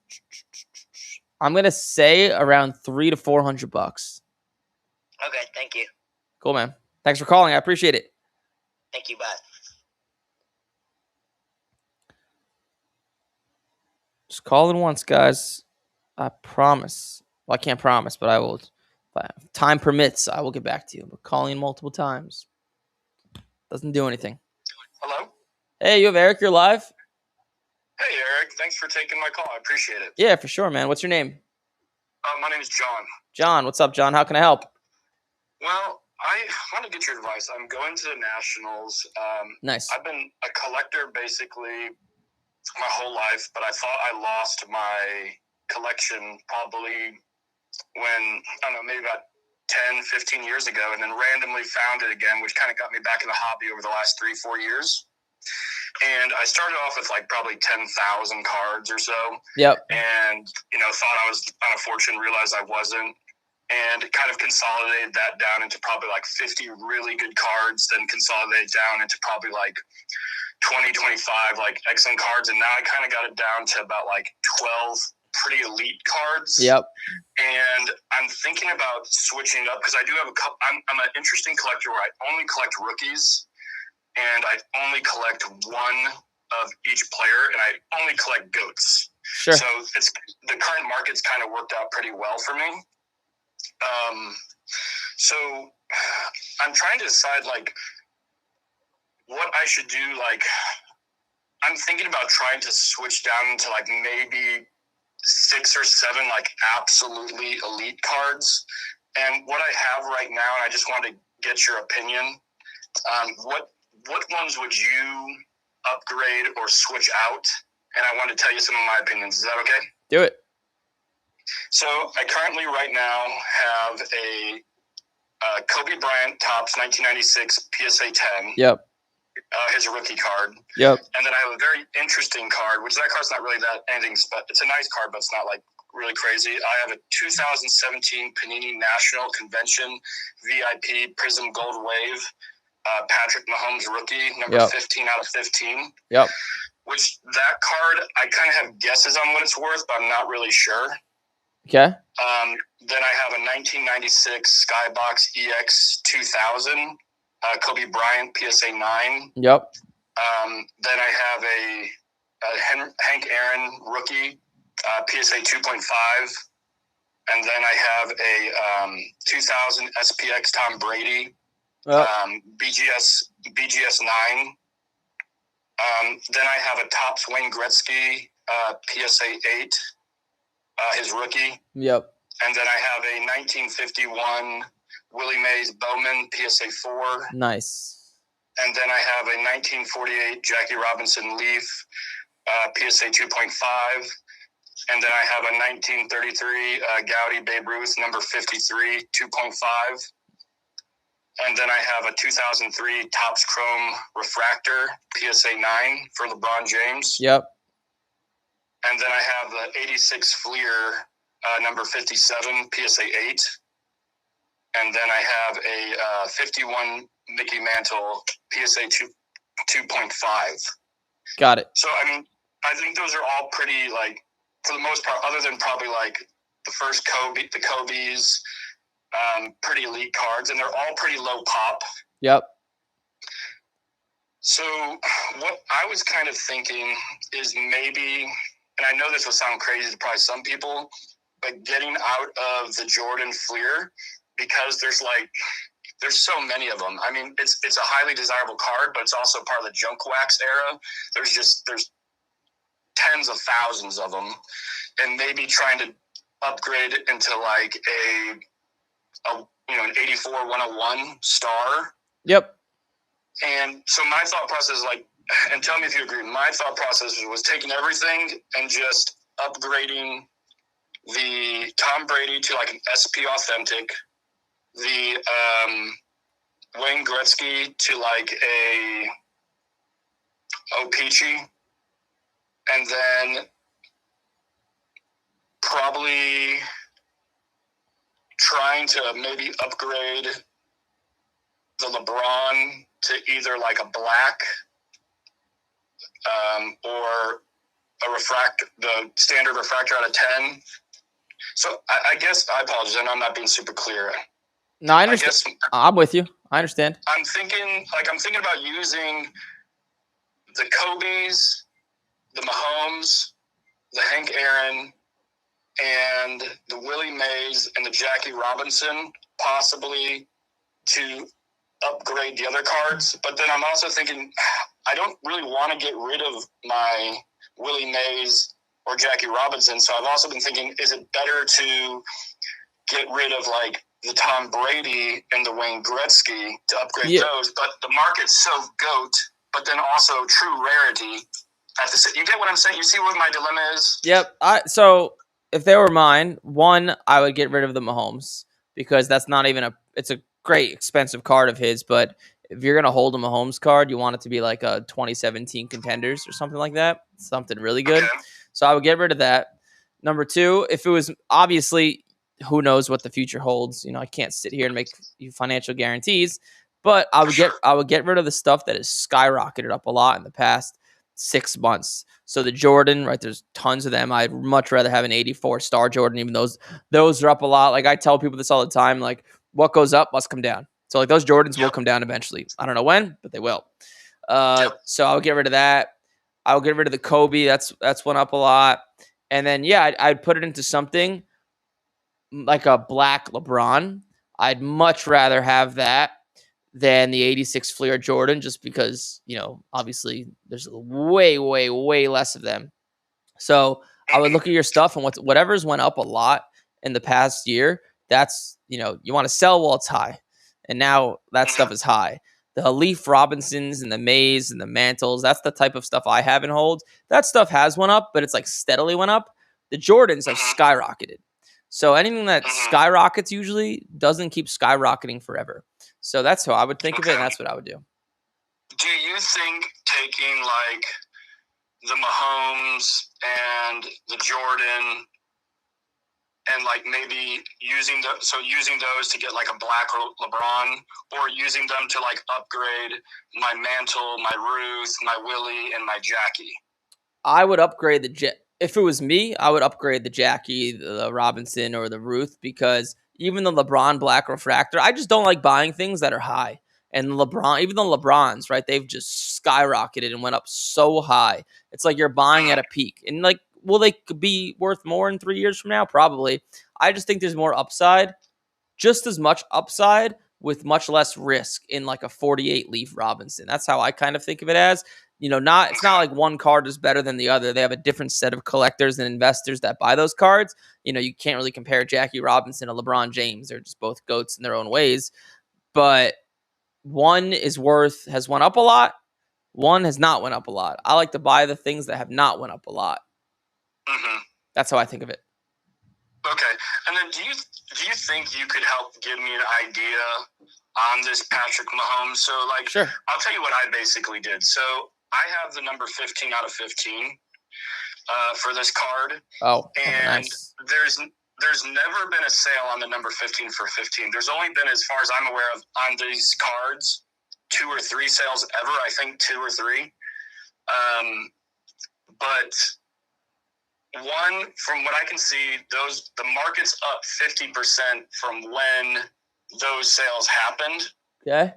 I'm gonna say around $300 to $400. Okay, thank you. Cool, man. Thanks for calling. I appreciate it. Thank you. Bye. Just call in once, guys. I promise. Well, I can't promise, but I will. If time permits, I will get back to you. But calling in multiple times doesn't do anything. Hello? Hey, you have Eric. You're live. Hey, Eric. Thanks for taking my call. I appreciate it. Yeah, for sure, man. What's your name? My name is John. John. What's up, John? How can I help? Well, I want to get your advice. I'm going to the Nationals. Nice. I've been a collector basically my whole life, but I thought I lost my collection probably when, I don't know, maybe about 10, 15 years ago, and then randomly found it again, which kind of got me back in the hobby over the last 3-4 years. And I started off with like probably 10,000 cards or so. Yep. And, thought I was on a fortune, realized I wasn't. And kind of consolidated that down into probably like 50 really good cards, then consolidated down into probably like 20, 25 like excellent cards. And now I kind of got it down to about like 12 pretty elite cards. Yep. And I'm thinking about switching up because I do have a couple. I'm an interesting collector where I only collect rookies and I only collect one of each player, and I only collect GOATs. Sure. So it's the current market's kind of worked out pretty well for me. So I'm trying to decide like what I should do. Like I'm thinking about trying to switch down to like maybe 6 or 7 like absolutely elite cards. And what I have right now, and I just want to get your opinion, what ones would you upgrade or switch out? And I want to tell you some of my opinions. Is that okay? Do it. So I currently right now have a Kobe Bryant Topps 1996 PSA 10. Yep. His rookie card. Yep. And then I have a very interesting card, which that card's not really that anything, but it's a nice card, but it's not like really crazy. I have a 2017 Panini National Convention VIP Prism Gold Wave Patrick Mahomes rookie, number 15 out of 15. Yep. Which that card, I kind of have guesses on what it's worth, but I'm not really sure. Okay. Then I have a 1996 Skybox EX 2000 Kobe Bryant PSA 9. Yep. Then I have a Hank Aaron rookie PSA 2.5. And then I have a 2000 SPX Tom Brady BGS 9. Then I have a Topps Wayne Gretzky PSA 8, his rookie. Yep. And then I have a 1951 Willie Mays Bowman PSA 4. Nice. And then I have a 1948 Jackie Robinson Leaf PSA 2.5. And then I have a 1933 Gaudy Babe Ruth number 53 2.5. And then I have a 2003 Topps Chrome Refractor PSA 9 for LeBron James. Yep. And then I have the 86 Fleer number 57 PSA 8. And then I have a 51 Mickey Mantle PSA 2.5. Got it. So, I mean, I think those are all pretty, like, for the most part, other than probably, like, the first the Kobe's, pretty elite cards, and they're all pretty low pop. Yep. So what I was kind of thinking is maybe, and I know this will sound crazy to probably some people, but getting out of the Jordan Fleer, because there's so many of them. I mean, it's a highly desirable card, but it's also part of the junk wax era. There's tens of thousands of them, and maybe trying to upgrade it into like an 84 101 star. Yep. And so my thought process, like, and tell me if you agree, my thought process was taking everything and just upgrading the Tom Brady to like an SP Authentic, the Wayne Gretzky to like a O-Pee-Chee, and then probably trying to maybe upgrade the LeBron to either like a black or the standard refractor out of 10. So I guess I apologize. I know I'm not being super clear. No, I understand. I'm with you. I understand. I'm thinking about using the Kobe's, the Mahomes, the Hank Aaron, and the Willie Mays and the Jackie Robinson, possibly to upgrade the other cards. But then I'm also thinking I don't really want to get rid of my Willie Mays or Jackie Robinson. So I've also been thinking, is it better to get rid of like the Tom Brady and the Wayne Gretzky to upgrade those? But the market's so GOAT, but then also true rarity. You get what I'm saying? You see what my dilemma is? Yep. So if they were mine, one, I would get rid of the Mahomes because that's not even it's a great expensive card of his, but if you're going to hold a Mahomes card, you want it to be like a 2017 Contenders or something like that. Something really good. Okay. So I would get rid of that. Number two, if it was obviously, who knows what the future holds. You know, I can't sit here and make you financial guarantees, but I would get rid of the stuff that has skyrocketed up a lot in the past 6 months. So the Jordan, right? There's tons of them. I'd much rather have an 84 star Jordan, even those are up a lot. Like I tell people this all the time, like what goes up must come down. So like those Jordans will come down eventually. I don't know when, but they will. So I would get rid of that. I would get rid of the Kobe. That's went up a lot. And then I'd put it into something like a black LeBron. I'd much rather have that than the 86 Fleer Jordan, just because, you know, obviously there's way, way, way less of them. So I would look at your stuff and whatever's went up a lot in the past year, that's, you know, you want to sell while it's high. And now that stuff is high. The Leaf Robinsons and the Mays and the Mantles, that's the type of stuff I have and hold. That stuff has went up, but it's like steadily went up. The Jordans have skyrocketed. So anything that skyrockets usually doesn't keep skyrocketing forever. So that's how I would think of it, and that's what I would do. Do you think taking like the Mahomes and the Jordan and like maybe using those to get like a black LeBron, or using them to like upgrade my Mantle, my Ruth, my Willie, and my Jackie? I would upgrade if it was me, I would upgrade the Jackie, the Robinson, or the Ruth, because even the LeBron Black Refractor, I just don't like buying things that are high. And LeBron, even the LeBrons, right, they've just skyrocketed and went up so high. It's like you're buying at a peak. And like, will they be worth more in 3 years from now? Probably. I just think there's more upside, just as much upside with much less risk in like a 48 Leaf Robinson. That's how I kind of think of it as. You know, it's not like one card is better than the other. They have a different set of collectors and investors that buy those cards. You know, you can't really compare Jackie Robinson to LeBron James. They're just both GOATs in their own ways. But one has went up a lot. One has not went up a lot. I like to buy the things that have not went up a lot. That's how I think of it. Okay. And then do you think you could help give me an idea on this Patrick Mahomes? So like, sure. I'll tell you what I basically did. So I have the number 15 out of 15 for this card. Oh, and nice. There's never been a sale on the number 15 for 15. There's only been, as far as I'm aware of, on these cards, 2 or 3 sales ever. I think 2 or 3. But one, from what I can see, the market's up 50% from when those sales happened. Okay.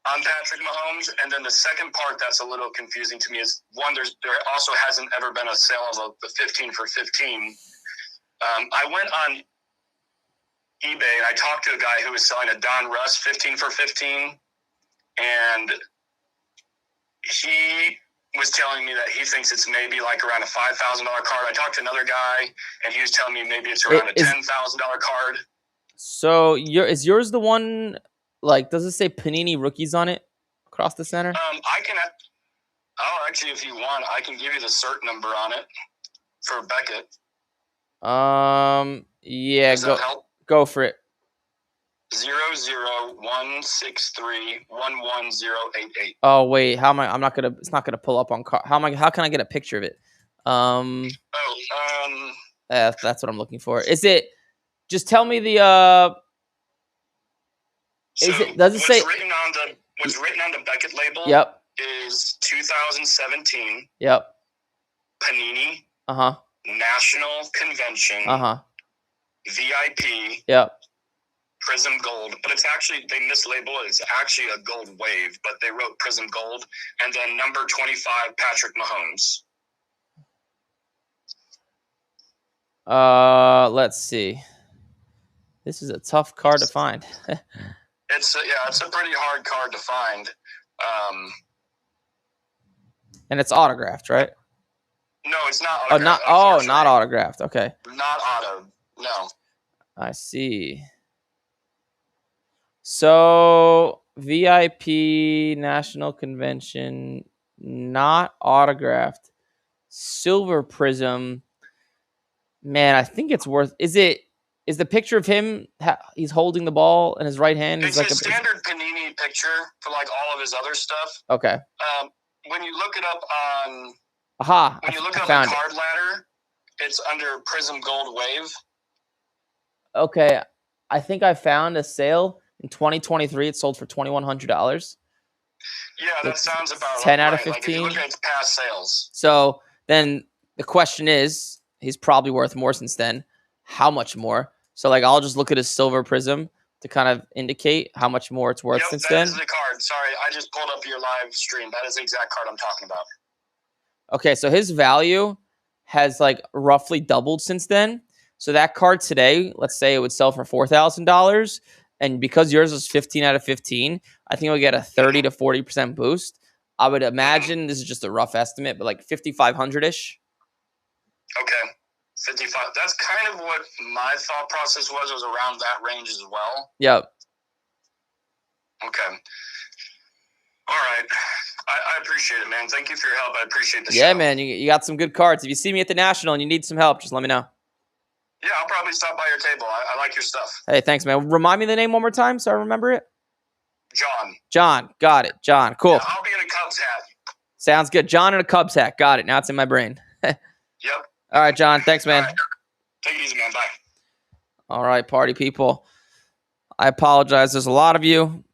On Patrick Mahomes. And then the second part that's a little confusing to me is, one, there also hasn't ever been a sale of the 15 for 15. I went on eBay and I talked to a guy who was selling a Don Russ 15 for 15, and he was telling me that he thinks it's maybe like around a $5,000 card. I talked to another guy and he was telling me maybe it's around a $10,000 card. So is yours the one, like, does it say Panini Rookies on it across the center? Actually, if you want, I can give you the cert number on it for Beckett. Yeah, Does that help? Go for it. 00163110088. Oh wait, how am I? I'm not gonna. It's not gonna pull up on car. How am I? How can I get a picture of it? That's what I'm looking for. Is it? Just tell me the. So is it? Does it say? What's written on the Beckett label? Yep. Is 2017. Yep. Panini. National Convention. VIP. Yep. Prism Gold, but it's actually, they mislabeled it. It's actually a gold wave, but they wrote Prism Gold, and then number 25, Patrick Mahomes. Let's see. This is a tough card to find. It's a pretty hard card to find. And it's autographed, right? No, it's not autographed. Not autographed. Okay. Not auto. No. I see. So VIP National Convention, not autographed, Silver Prism. Man, I think it's worth. Is the picture of him? He's holding the ball in his right hand. It's like a standard Panini picture for like all of his other stuff. Okay. When you look it up on. When you look up the card ladder, it's under Prism Gold Wave. Okay, I think I found a sale. In 2023, it sold for $2,100. Yeah, that sounds about 10 out of right. 15. Like if you look at its past sales. So then the question is, he's probably worth more since then. How much more? So like, I'll just look at his Silver Prism to kind of indicate how much more it's worth since then. That is the card. Sorry, I just pulled up your live stream. That is the exact card I'm talking about. Okay, so his value has like roughly doubled since then. So that card today, let's say it would sell for $4,000. And because yours was 15 out of 15, I think we'll get a 30 to 40% boost. I would imagine, this is just a rough estimate, but like 5,500-ish. Okay. 55. That's kind of what my thought process was around that range as well. Yep. Okay. All right. I appreciate it, man. Thank you for your help. I appreciate the show. Yeah, man. You got some good cards. If you see me at the National and you need some help, just let me know. Yeah, I'll probably stop by your table. I like your stuff. Hey, thanks, man. Remind me the name one more time so I remember it. John. John. Got it. John. Cool. Yeah, I'll be in a Cubs hat. Sounds good. John in a Cubs hat. Got it. Now it's in my brain. Yep. All right, John. Thanks, man. Right. Take it easy, man. Bye. All right, party people. I apologize. There's a lot of you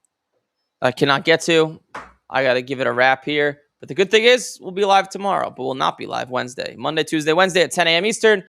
I cannot get to. I got to give it a wrap here. But the good thing is we'll be live tomorrow, but we'll not be live Wednesday. Monday, Tuesday, Wednesday at 10 a.m. Eastern.